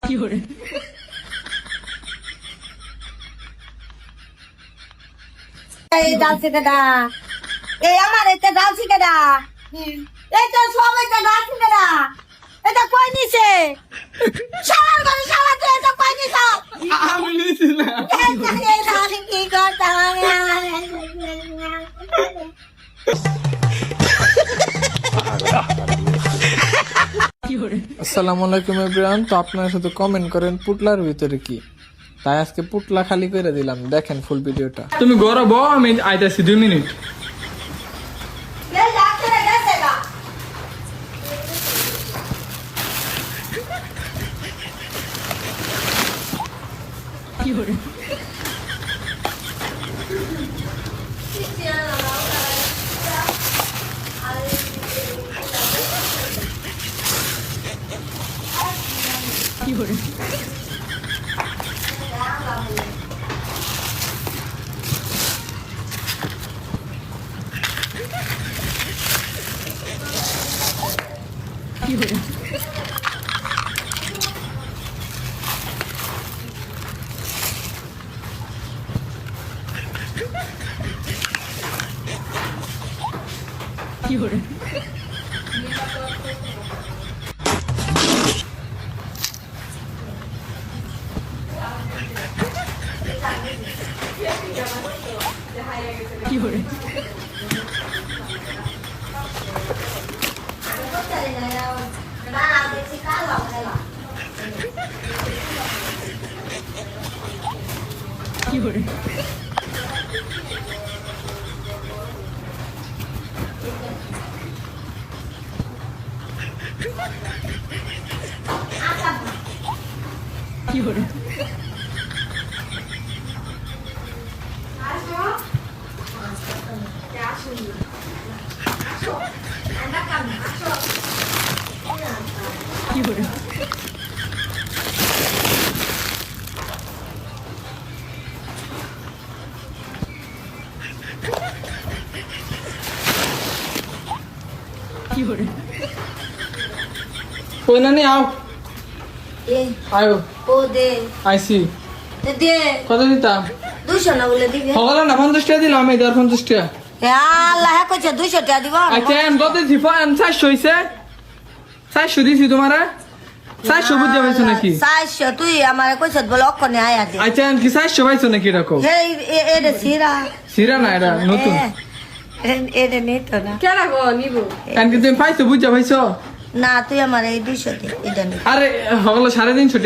এই ডালছি কেডা এই আমার এটা ডালছি কেডা এটা সবাই তো ডালছি কেডা এটা কই নিছে সারা করে সারা তো এটা কই নিছে আমি নিছি না এই ডালছি কি করতে আসসালামু আলাইকুম এভরিওয়ান। তো আপনারা শুধু কমেন্ট করেন পুটলার ভিতরে কি, তাই আজকে পুটলা খালি করে দিলাম। দেখেন ফুল ভিডিওটা। তুমি গরব, আমি আইতাছি 2 মিনিট। এই ডালছি রে গেছে গা কই নানি আও, এ আয়ো ও দে আইসি। দে কত দিতাম? 200 না বলে দিবে হগলা না 50 টাকা দিলাম, আমি 50 টাকা। আল্লাহ কইছে 200 টাকা দিব আচ্ছা আমি কত দিছি? 400 হইছে। 400 দিছি তোমারে। 400 বুঝতে পাইছো নাকি? 400 তুই আমারে কইছত বলে অক্ষণে আয়া দে আচ্ছা আমি কি 400 পাইছো নাকি রাখো? এই এডে সিরা সিরা না, এটা নতুন। এডে নিত না কেন গো নিব? কারণ কি তুমি পাইছো, বুঝতে পাইছো? না তুই আমারে এই 200 দে এটা নে আরে হগলা 350